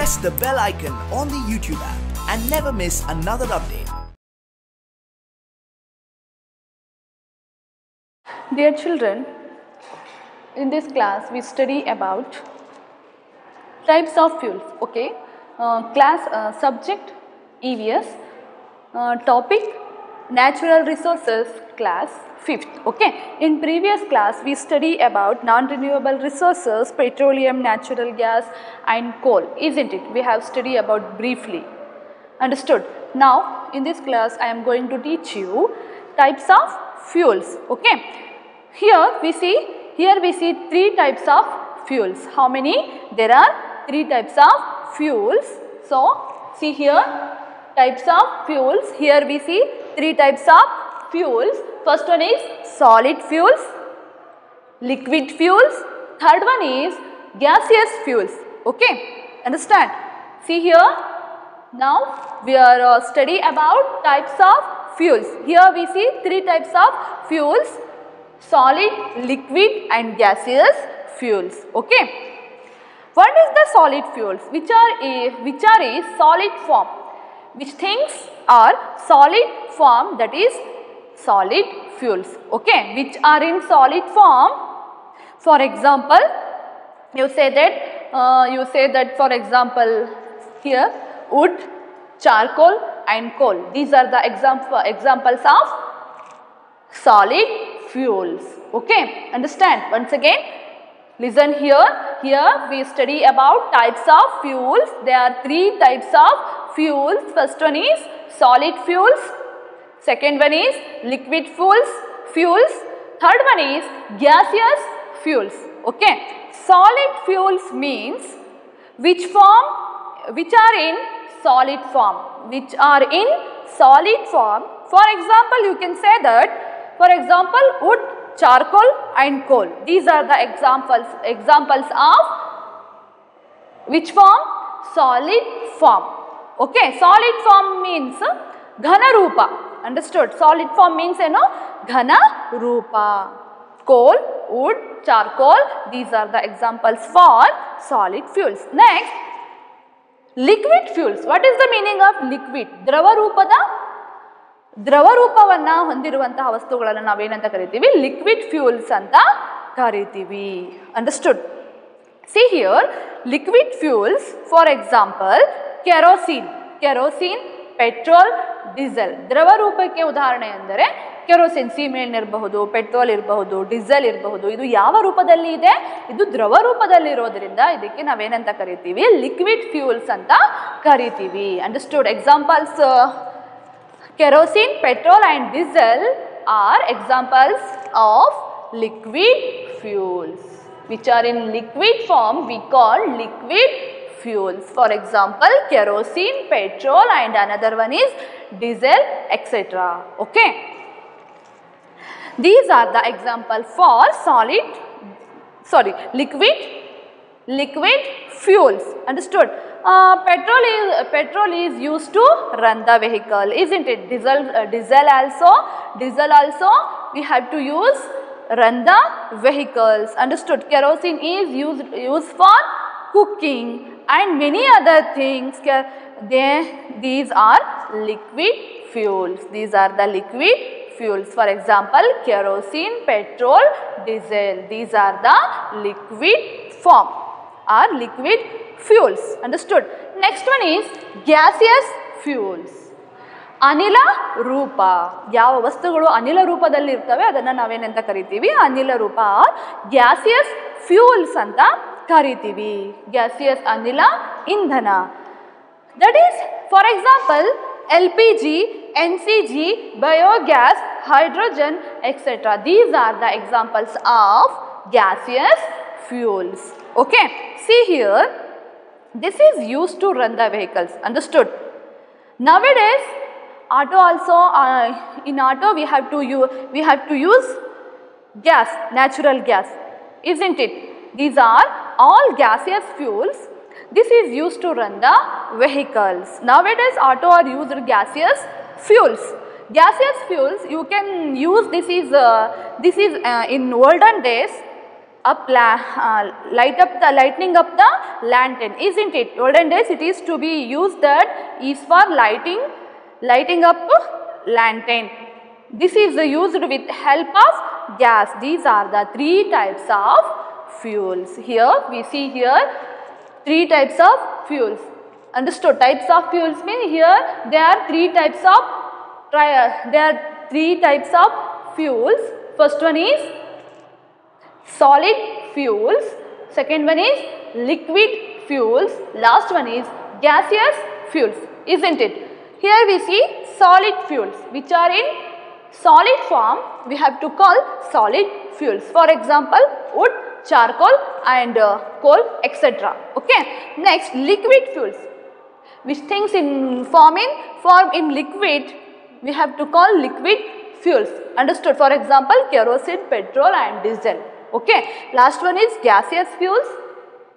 press the bell icon on the YouTube app and never miss another update. Dear children, in this class we study about types of fuels. Okay, subject EVS, topic natural resources, class 5th. Okay, in previous class we study about non-renewable resources, petroleum, natural gas and coal, isn't it? We have studied about briefly. Understood? Now in this class I am going to teach you types of fuels. Okay, here we see three types of fuels. How many? There are three types of fuels. So see here, types of fuels. Here we see three types of fuels. First one is solid fuels, liquid fuels, third one is gaseous fuels. Okay, understand? See here, now we are study about types of fuels. Here we see three types of fuels: solid, liquid and gaseous fuels. Okay, what is the solid fuels? Which are a solid form? Which things are solid form, that is solid fuels. Okay, which are in solid form. For example, you say that for example here wood, charcoal and coal. These are the examples of solid fuels. Okay, understand? Once again, listen here. Here we study about types of fuels. There are three types of fuels. First one is solid fuels. Second one is liquid fuels. Third one is gaseous fuels. Okay, solid fuels means which are in solid form. Which are in solid form. For example, you can say that, for example, wood, charcoal and coal. These are the examples of which form? Solid form. Okay, solid form means ghana rupa. Understood? Solid form means ghana rupa. Coal, wood, charcoal, these are the examples for solid fuels. Next, liquid fuels. What is the meaning of liquid? ದ್ರವ ರೂಪವನ್ನು ಹೊಂದಿರುವಂತಹ ವಸ್ತುಗಳನ್ನು ನಾವೇನಂತ ಕರಿತೀವಿ? Liquid fuels ಅಂತ ಕರಿತೀವಿ. Understood? See here, liquid fuels, for example, kerosene, petrol, diesel. ದ್ರವ ರೂಪಕ್ಕೆ ಉದಾಹರಣೆ ಎಂದರೆ ಕೆರೋಸಿನ್, ಸೀಮೆಎಣ್ಣೆ ಇರಬಹುದು, ಪೆಟ್ರೋಲ್ ಇರಬಹುದು, ಡೀಸೆಲ್ ಇರಬಹುದು. ಇದು ಯಾವ ರೂಪದಲ್ಲಿ ಇದೆ? ಇದು ದ್ರವ ರೂಪದಲ್ಲಿ ಇರೋದ್ರಿಂದ ಇದಕ್ಕೆ ನಾವೇನಂತ ಕರಿತೀವಿ? ಲಿಕ್ವಿಡ್ ಫ್ಯೂಲ್ಸ್ ಅಂತ ಕರಿತೀವಿ. Understood? Examples: kerosene, petrol and diesel are examples of liquid fuels. Which are in liquid form we call liquid fuels. For example, kerosene, petrol and another one is diesel, etc. Okay. These are the examples for liquid fuels. Understood? Petrol is used to run the vehicle, isn't it? Diesel also we have to use run the vehicles. Understood? Kerosene is used for cooking and many other things. These are liquid fuels. These are the liquid fuels. For example, kerosene, petrol, diesel. These are the liquid form or liquid fuels. Understood? Next one is gaseous fuels. ಅನಿಲ ರೂಪ. ಯಾವ ವಸ್ತುಗಳು ಅನಿಲ ರೂಪದಲ್ಲಿ ಇರ್ತವೆ ಅದನ್ನು ನಾವೇನಂತ ಕರಿತೀವಿ? ಅನಿಲ ರೂಪ. ಗ್ಯಾಸಿಯಸ್ ಫ್ಯೂಲ್ಸ್ ಅಂತ ಕರಿತೀವಿ. ಗ್ಯಾಸಿಯಸ್ ಅನಿಲ ಇಂಧನ. That is for example LPG, NCG, biogas, hydrogen, etc. These are the examples of gaseous fuels. Okay, see here, this is used to run the vehicles. Understood? Nowadays, auto also in auto we have to use gas, natural gas, isn't it? These are all gaseous fuels. This is used to run the vehicles. Nowadays, auto are used gaseous fuels. Gaseous fuels you can use. This is in olden days lightening up the lantern, isn't it? Olden days it is to be used, that is for lighting up lantern. This is used with help of gas. These are the three types of fuels. Here we see here three types of fuels. Understood? Types of fuels mean here there are three types of fuels. First one is solid fuels, second one is liquid fuels, last one is gaseous fuels, isn't it? Here we see solid fuels which are in solid form, we have to call solid fuels. For example, wood, charcoal and coal, etc. Okay. Next, liquid fuels, which things form in liquid, we have to call liquid fuels. Understood? For example, kerosene, petrol and diesel. Okay. Last one is gaseous fuels.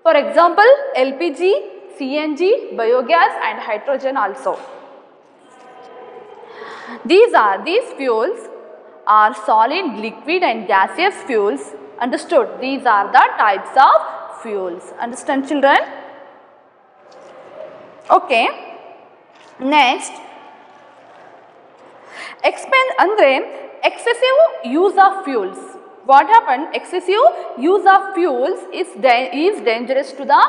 For example, LPG, CNG, biogas and hydrogen also. These fuels are solid, liquid and gaseous fuels. Understood? These are the types of fuels. Understand, children? Okay. Next, excessive use of fuels. What happened? Excessive use of fuels is dangerous to the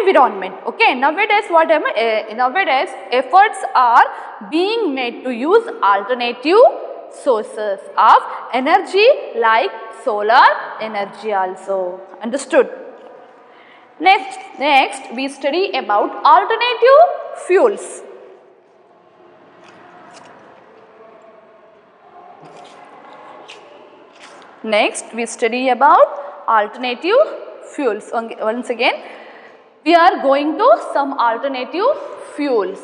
environment. Okay. Nowadays what happened? Nowadays efforts are being made to use alternative sources of energy like solar energy also. Understood? Next we study about alternative fuels. Next we study about alternative fuels. Once again we are going to some alternative fuels.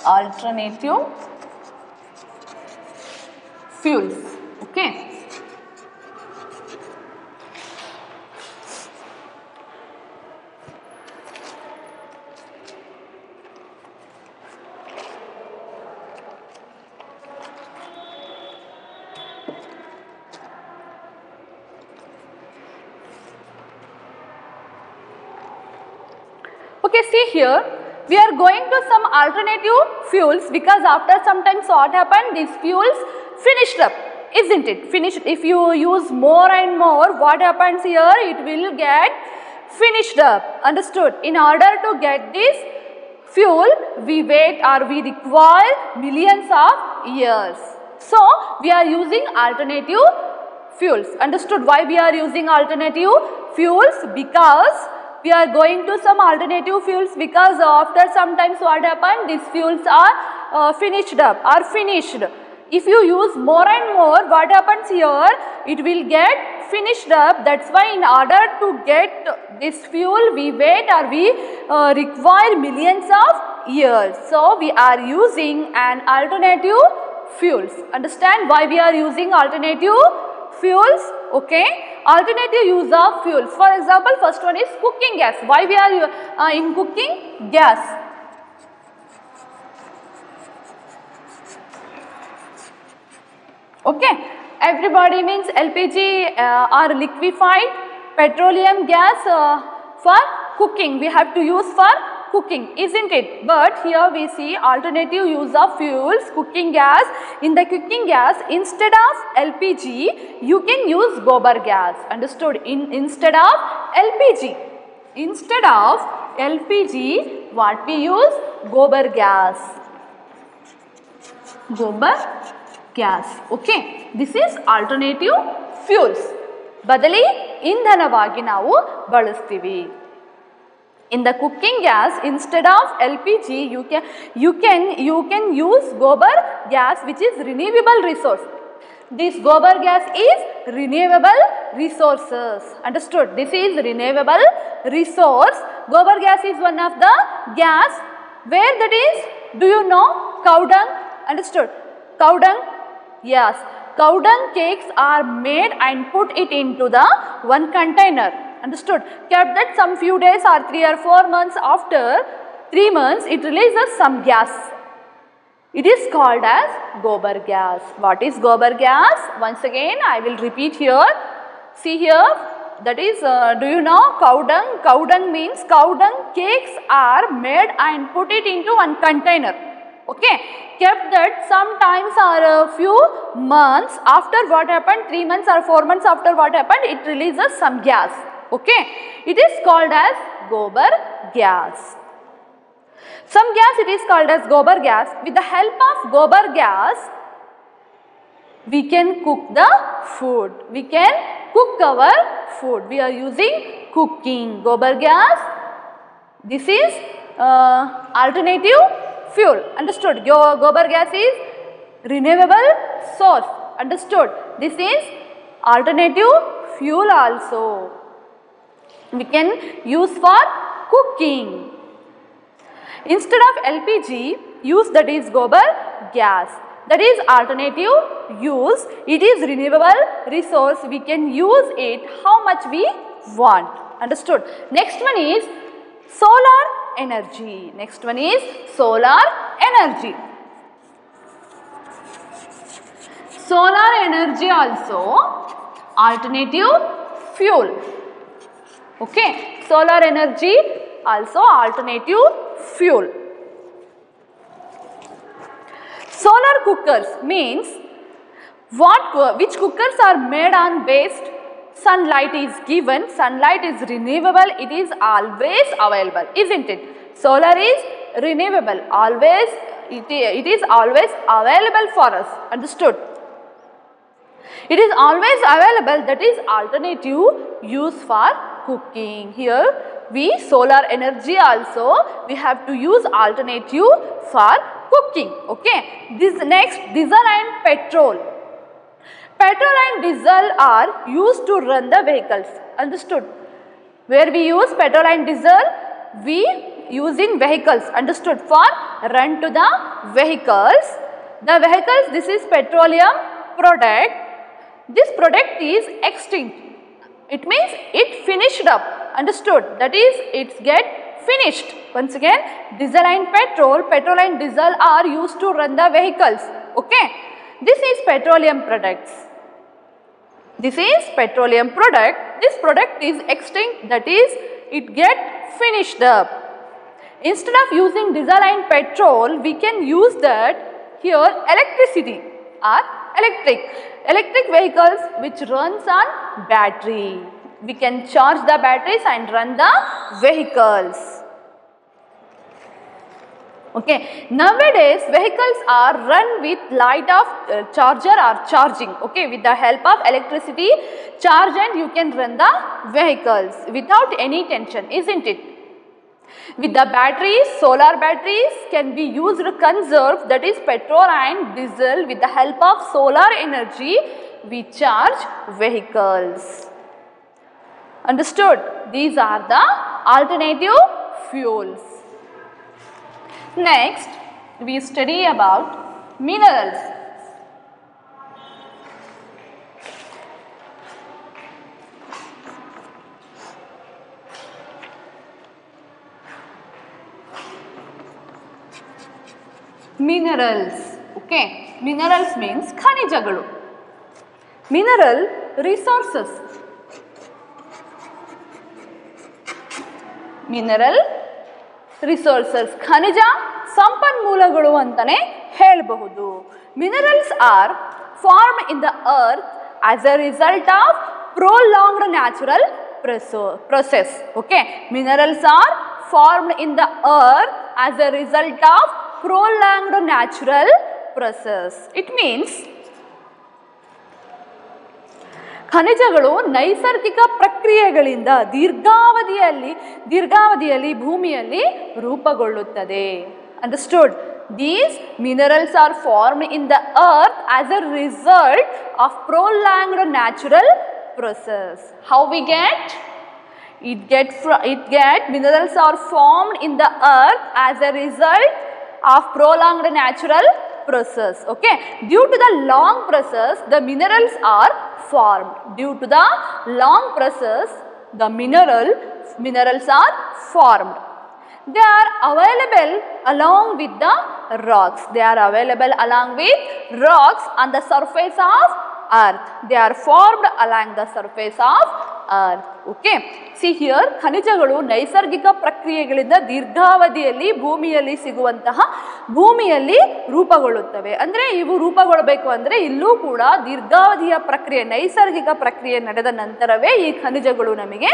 Alternative fuels. Okay. Okay, see here we are going to some alternative fuels because after some time what happened, these fuels finished up, isn't it? Finished. If you use more and more, what happens here? It will get finished up. Understood? In order to get this fuel, we wait or we require millions of years. So we are using alternative fuels. Understood? Why we are using alternative fuels? Because we are going to some alternative fuels because after sometimes what happened, these fuels are finished up or finished. If you use more and more, what happens here? It will get finished up. That's why in order to get this fuel, we wait or we require millions of years. So we are using an alternative fuels. Understand why we are using alternative fuels? Okay. Alternative use of fuels. For example, first one is cooking gas. Why we are in cooking gas? Okay. Everybody means LPG or liquefied petroleum gas for cooking. We have to use for cooking, isn't it? But here we see alternative use of fuels, cooking gas. In the cooking gas, instead of LPG, you can use gobar gas. Understood? Instead of LPG. Instead of LPG, what we use? Gobar gas. Gobar gas. Okay. This is alternative fuels. Badali ಇಂಧನವಾಗಿ ನಾವು ಬಳಸ್ತೀವಿ. In the cooking gas, instead of LPG, you can use gobar gas, which is renewable resource. This gobar gas is renewable resources. Understood? This is renewable resource. Gobar gas is one of the gas. Where that is? Do you know? Cow dung. Understood? Cow dung? Yes. Cow dung cakes are made and put it into the one container. Understood? Kept that some few days or 3 or 4 months after, 3 months it releases some gas. It is called as gobar gas. What is gobar gas? Once again I will repeat here. See here, that is, do you know cow dung? Cow dung means cow dung cakes are made and put it into one container. Okay, kept that sometimes or a few months after what happened, 3 months or 4 months after what happened, it releases some gas. Okay, it is called as gobar gas. Some gas it is called as gobar gas. With the help of gobar gas, we can cook the food. We can cook our food. We are using cooking. Gobar gas, this is alternative fuel. Understood? Gobar gas is renewable source. Understood? This is alternative fuel also. We can use for cooking. Instead of LPG, use that is gobar gas. That is alternative use. It is renewable resource. We can use it how much we want. Understood? Next one is solar energy. Next one is solar energy. Solar energy also alternative fuel. Okay, solar energy also alternative fuel. Solar cookers means which cookers are made on based sunlight is given, sunlight is renewable, it is always available, isn't it? Solar is renewable, always it is always available for us. Understood? It is always available, that is alternative use for cooking. Here we solar energy also we have to use alternative for cooking. Okay. This next, diesel and petrol. Petrol and diesel are used to run the vehicles. Understood? Where we use petrol and diesel, we use in vehicles. Understood? For run to the vehicles. The vehicles, this is petroleum product. This product is extinct. It means it finished up. Understood? That is, it get finished. Once again, diesel and petrol and diesel are used to run the vehicles. Okay. This is petroleum products. This is petroleum product. This product is extinct, that is, it get finished up. Instead of using diesel and petrol, we can use that here electricity or electric vehicles which runs on battery. We can charge the batteries and run the vehicles. Okay. Nowadays vehicles are run with light of charger or charging. Okay. With the help of electricity charge and you can run the vehicles without any tension, isn't it? With the batteries, solar batteries can be used to conserve, that is petrol and diesel. With the help of solar energy we charge vehicles. Understood? These are the alternative fuels. Next, we study about minerals. Minerals. Okay. Minerals means khanijagalu. Mineral resources. Mineral resources. ಖನಿಜ ಸಂಪನ್ಮೂಲಗಳು ಅಂತಾನೆ ಹೇಳಬಹುದು. Minerals are formed in the earth as a result of prolonged natural process. Okay. Minerals are formed in the earth as a result of prolonged natural process. It means ಖನಿಜಗಳು ನೈಸರ್ಗಿಕ ಪ್ರಕ್ರಿಯೆಗಳಿಂದ ದೀರ್ಘಾವಧಿಯಲ್ಲಿ ಭೂಮಿಯಲ್ಲಿ ರೂಪುಗೊಳ್ಳುತ್ತದೆ. Understood? These minerals are formed in the earth as a result of prolonged natural process. How we get? Minerals are formed in the earth as a result of prolonged natural process. Okay. Due to the long process, the minerals are formed. Due to the long process, the minerals are formed. they are available along with the rocks. They are available along with rocks on the surface of earth. They are formed along the surface of earth. Okay. See here, ಖನಿಜಗಳು ನೈಸರ್ಗಿಕ ಪ್ರಕ್ರಿಯೆಗಳಿಂದ ದೀರ್ಘಾವಧಿಯಲ್ಲಿ ಭೂಮಿಯಲ್ಲಿ ಸಿಗುವಂತಹ ಭೂಮಿಯಲ್ಲಿ ರೂಪುಗೊಳ್ಳುತ್ತವೆ. ಅಂದರೆ ಇವು ರೂಪುಗೊಳ್ಳಬೇಕು ಅಂದರೆ ಇಲ್ಲೂ ಕೂಡ ದೀರ್ಘಾವಧಿಯ ಪ್ರಕ್ರಿಯೆ, ನೈಸರ್ಗಿಕ ಪ್ರಕ್ರಿಯೆ ನಡೆದ ನಂತರವೇ ಈ ಖನಿಜಗಳು ನಮಗೆ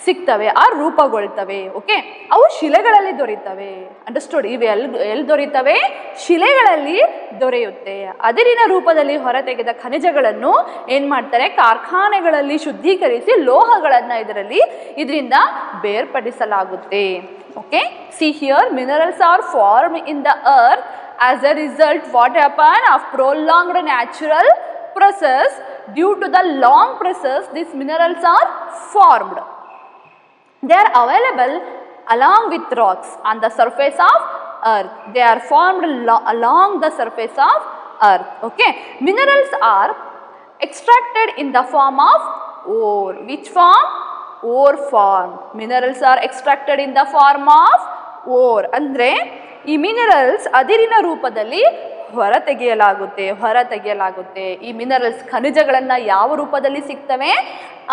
ಸಿಗ್ತವೆ, ಆ ರೂಪುಗೊಳ್ತವೆ. ಓಕೆ, ಅವು ಶಿಲೆಗಳಲ್ಲಿ ದೊರೆಯುತ್ತವೆ. ಅಂಡರ್ಸ್ಟುಡ್? ಇವು ಎಲ್ಲಿ ದೊರೆಯುತ್ತವೆ? ಶಿಲೆಗಳಲ್ಲಿ ದೊರೆಯುತ್ತೆ. ಅದಿರಿನ ರೂಪದಲ್ಲಿ ಹೊರತೆಗೆದ ಖನಿಜಗಳನ್ನು ಏನು ಮಾಡ್ತಾರೆ? ಕಾರ್ಖಾನೆಗಳಲ್ಲಿ ಶುದ್ಧೀಕರಿಸಿ ಲೋಹಗಳನ್ನು ಇದರಿಂದ ಬೇರ್ಪಡಿಸಲಾಗುತ್ತೆ. Okay, see here, minerals are form in the earth as a result what happen of prolonged natural process. Due to the long process, these minerals are formed. They are available along with rocks on the surface of earth. They are formed along the surface of earth. Okay, minerals are extracted in the form of ore. Which form? Ore form. Minerals are extracted in the form of ore. Andre ಈ minerals ಅದಿರಿನ ರೂಪದಲ್ಲಿ ಹೊರತೆಗೆಯಲಾಗುತ್ತೆ. ಈ minerals ಖನಿಜಗಳನ್ನು ಯಾವ ರೂಪದಲ್ಲಿ ಸಿಗ್ತವೆ?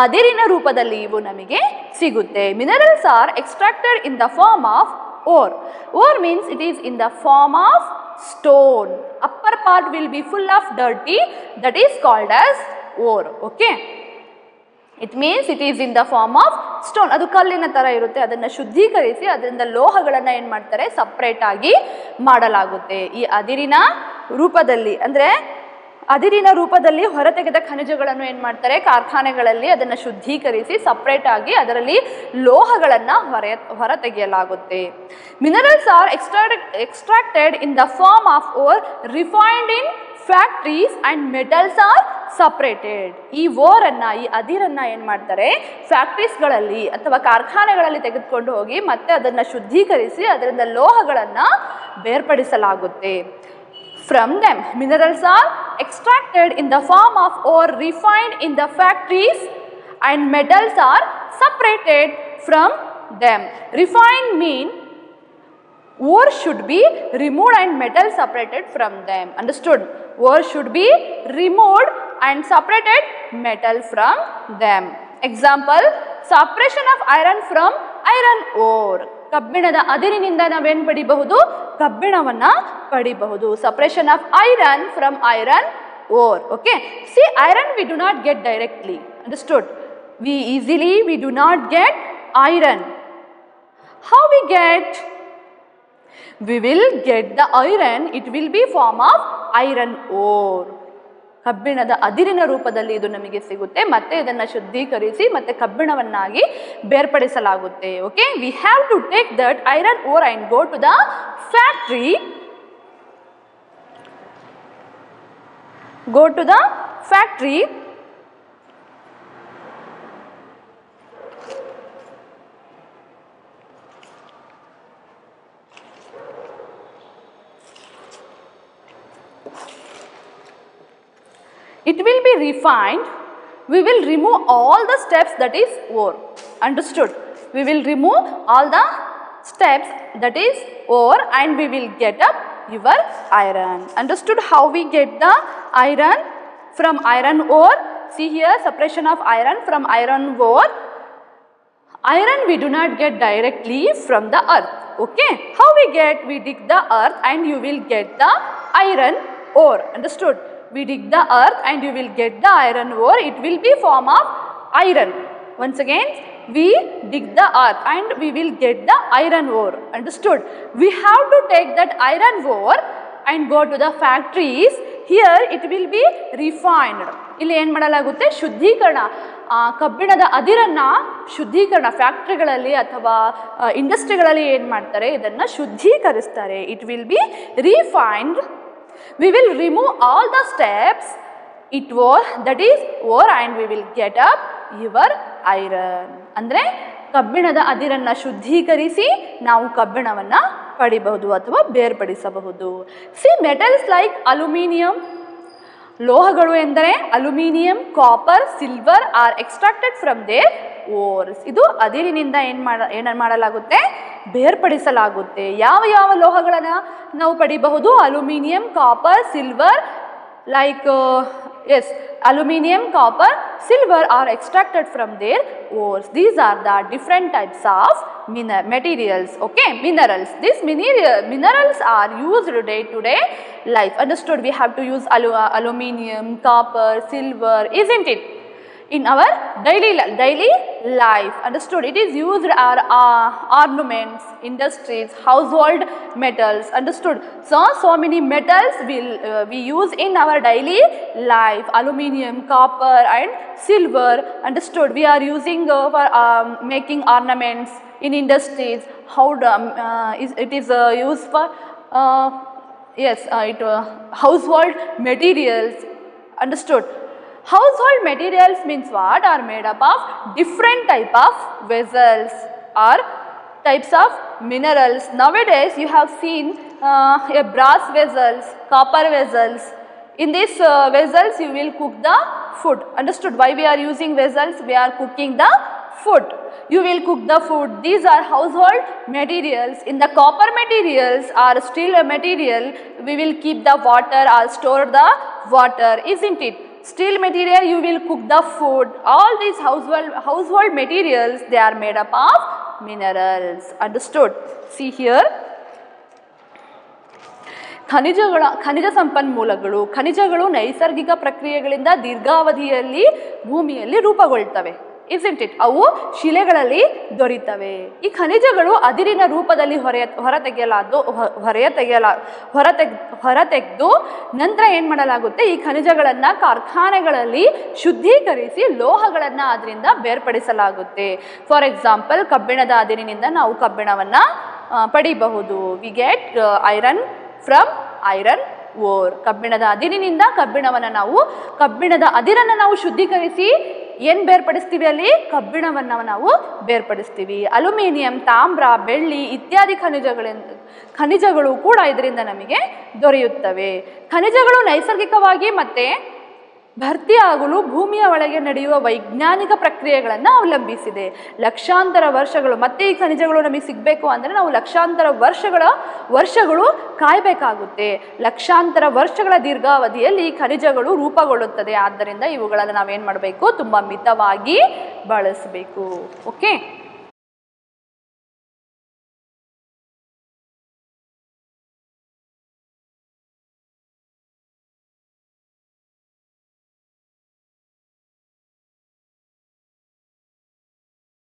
ಅದಿರಿನ ರೂಪದಲ್ಲಿ ಇವು ನಮಗೆ ಸಿಗುತ್ತೆ. Minerals are extracted in the form of ore. Ore means it is in the form of stone. Upper part will be full of dirty, that is called as ore. Okay, it means it is in the form of stone. ಅದು ಕಲ್ಲಿನ ಥರ ಇರುತ್ತೆ. ಅದನ್ನು ಶುದ್ಧೀಕರಿಸಿ ಅದರಿಂದ ಲೋಹಗಳನ್ನು ಏನು ಮಾಡ್ತಾರೆ? Separate ಆಗಿ ಮಾಡಲಾಗುತ್ತೆ. ಈ ಅದಿರಿನ ರೂಪದಲ್ಲಿ, ಅಂದರೆ ಅದಿರಿನ ರೂಪದಲ್ಲಿ ಹೊರತೆಗೆದ ಖನಿಜಗಳನ್ನು ಏನು ಮಾಡ್ತಾರೆ? ಕಾರ್ಖಾನೆಗಳಲ್ಲಿ ಅದನ್ನು ಶುದ್ಧೀಕರಿಸಿ ಸಪ್ರೇಟ್ ಆಗಿ ಅದರಲ್ಲಿ ಲೋಹಗಳನ್ನು ಹೊರತೆಗೆಯಲಾಗುತ್ತೆ. Minerals are extracted in the form of ore, refined in factories and metals are separated. ಈ ಓರನ್ನು, ಈ ಅದಿರನ್ನು ಏನು ಮಾಡ್ತಾರೆ? ಫ್ಯಾಕ್ಟ್ರೀಸ್ಗಳಲ್ಲಿ ಅಥವಾ ಕಾರ್ಖಾನೆಗಳಲ್ಲಿ ತೆಗೆದುಕೊಂಡು ಹೋಗಿ ಮತ್ತೆ ಅದನ್ನು ಶುದ್ಧೀಕರಿಸಿ ಅದರಿಂದ ಲೋಹಗಳನ್ನು ಬೇರ್ಪಡಿಸಲಾಗುತ್ತೆ. From them, minerals are extracted in the form of ore, refined in the factories, and metals are separated from them. Refined mean ore should be removed and metal separated from them. Understood? Ore should be removed and separated metal from them. Example, separation of iron from iron ore. ಕಬ್ಬಿಣದ ಅದಿರಿನಿಂದ ನಾವೇನು ಪಡಿಬಹುದು? ಕಬ್ಬಿಣವನ್ನು ಪಡಿಬಹುದು. Separation of iron from iron ore. Okay, C iron we do not get directly. Understood? we do not get iron. How we get? We will get the iron, it will be form of iron ore. ಕಬ್ಬಿಣದ ಅದಿರಿನ ರೂಪದಲ್ಲಿ ಇದು ನಮಗೆ ಸಿಗುತ್ತೆ. ಮತ್ತೆ ಇದನ್ನು ಶುದ್ಧೀಕರಿಸಿ ಮತ್ತೆ ಕಬ್ಬಿಣವನ್ನಾಗಿ ಬೇರ್ಪಡಿಸಲಾಗುತ್ತೆ. Okay, we have to take that iron ore and go to the factory. It will be refined. We will remove all the steps, that is ore. Understood? We will remove all the steps, that is ore, and we will get up your iron. Understood how we get the iron from iron ore? See here, separation of iron from iron ore. Iron we do not get directly from the earth. Okay, how we get? We dig the earth and you will get the iron ore. Understood? We dig the earth and you will get the iron ore. It will be form of iron. Once again, we dig the earth and we will get the iron ore. Understood? We have to take that iron ore and go to the factories. Here it will be refined. ಇಲ್ಲಿ ಏನು ಮಾಡಲಾಗುತ್ತೆ? ಶುದ್ಧೀಕರಣ. ಕಬ್ಬಿಣದ ಅದಿರನ್ನು ಶುದ್ಧೀಕರಣ ಫ್ಯಾಕ್ಟ್ರಿಗಳಲ್ಲಿ ಅಥವಾ ಇಂಡಸ್ಟ್ರಿಗಳಲ್ಲಿ ಏನು ಮಾಡ್ತಾರೆ? ಇದನ್ನು ಶುದ್ಧೀಕರಿಸ್ತಾರೆ. It will be refined. We will remove all the steps, that is ore, and we will get up your iron. ಅಂದರೆ ಕಬ್ಬಿಣದ ಅದಿರನ್ನು ಶುದ್ಧೀಕರಿಸಿ ನಾವು ಕಬ್ಬಿಣವನ್ನು ಪಡಿಬಹುದು ಅಥವಾ ಬೇರ್ಪಡಿಸಬಹುದು. ಸಿ ಮೆಟಲ್ಸ್ ಲೈಕ್ ಅಲ್ಯೂಮಿನಿಯಂ, ಲೋಹಗಳು ಎಂದರೆ aluminium, copper, silver are extracted from their ores. ಇದು ಅದಿರಿನಿಂದ ಏನು ಮಾಡಲಾಗುತ್ತೆ, ಬೇರ್ಪಡಿಸಲಾಗುತ್ತೆ. ಯಾವ ಯಾವ ಲೋಹಗಳನ್ನು ನಾವು ಪಡಿಬಹುದು? Aluminium, copper, silver, like yes, aluminum, copper, silver are extracted from their ores. These are the different types of materials, okay, minerals. These minerals are used day to day life. Understood? We have to use aluminum, copper, silver, isn't it, in our daily life. Understood? It is used our ornaments, industries, household metals. Understood? So many metals we use in our daily life. Aluminum, copper and silver. Understood? We are using for making ornaments in industries. How it is used for household materials. Understood? Household materials means what? Are made up of different type of vessels or types of minerals. Nowadays you have seen brass vessels, copper vessels. In these vessels you will cook the food. Understood? Why we are using vessels? We are cooking the food. You will cook the food. These are household materials. In the copper materials or steel material, we will keep the water or store the water, isn't it? Steel material, you will cook the food. All these household materials, they are made up of minerals. Understood? See here. ಖನಿಜ ಸಂಪನ್ಮೂಲಗಳು. ಖನಿಜಗಳು ನೈಸರ್ಗಿಕ ಪ್ರಕ್ರಿಯೆಗಳಿಂದ ದೀರ್ಘಾವಧಿಯಲ್ಲಿ ಭೂಮಿಯಲ್ಲಿ ರೂಪುಗೊಳ್ಳುತ್ತವೆ. isn't it? ಅವು ಶಿಲೆಗಳಲ್ಲಿ ದೊರೆಯುತ್ತವೆ. ಈ ಖನಿಜಗಳು ಅದಿರಿನ ರೂಪದಲ್ಲಿ ಹೊರತೆಗೆದು ನಂತರ ಏನು ಮಾಡಲಾಗುತ್ತೆ, ಈ ಖನಿಜಗಳನ್ನು ಕಾರ್ಖಾನೆಗಳಲ್ಲಿ ಶುದ್ಧೀಕರಿಸಿ ಲೋಹಗಳನ್ನು ಅದರಿಂದ ಬೇರ್ಪಡಿಸಲಾಗುತ್ತೆ. ಫಾರ್ ಎಕ್ಸಾಂಪಲ್, ಕಬ್ಬಿಣದ ಅದಿರಿನಿಂದ ನಾವು ಕಬ್ಬಿಣವನ್ನು ಪಡಿಬಹುದು. We get iron from iron ore. ಕಬ್ಬಿಣದ ಅದಿರಿನಿಂದ ಕಬ್ಬಿಣದ ಅದಿರನ್ನು ನಾವು ಶುದ್ಧೀಕರಿಸಿ ಏನು ಬೇರ್ಪಡಿಸ್ತೀವಿ, ಅಲ್ಲಿ ಕಬ್ಬಿಣವನ್ನು ನಾವು ಬೇರ್ಪಡಿಸ್ತೀವಿ. ಅಲ್ಯೂಮಿನಿಯಂ, ತಾಮ್ರ, ಬೆಳ್ಳಿ ಇತ್ಯಾದಿ ಖನಿಜಗಳು ಕೂಡ ಇದರಿಂದ ನಮಗೆ ದೊರೆಯುತ್ತವೆ. ಖನಿಜಗಳು ನೈಸರ್ಗಿಕವಾಗಿ ಮತ್ತೆ ಭರ್ತಿಯಾಗಲು ಭೂಮಿಯ ಒಳಗೆ ನಡೆಯುವ ವೈಜ್ಞಾನಿಕ ಪ್ರಕ್ರಿಯೆಗಳನ್ನು ಅವಲಂಬಿಸಿದೆ. ಲಕ್ಷಾಂತರ ವರ್ಷಗಳು, ಮತ್ತೆ ಈ ಖನಿಜಗಳು ನಮಗೆ ಸಿಗಬೇಕು ಅಂದರೆ ನಾವು ಲಕ್ಷಾಂತರ ವರ್ಷಗಳು ಕಾಯಬೇಕಾಗುತ್ತೆ. ಲಕ್ಷಾಂತರ ವರ್ಷಗಳ ದೀರ್ಘಾವಧಿಯಲ್ಲಿ ಈ ಖನಿಜಗಳು ರೂಪುಗೊಳ್ಳುತ್ತದೆ. ಆದ್ದರಿಂದ ಇವುಗಳನ್ನು ನಾವೇನು ಮಾಡಬೇಕು, ತುಂಬ ಮಿತವಾಗಿ ಬಳಸಬೇಕು. ಓಕೆ.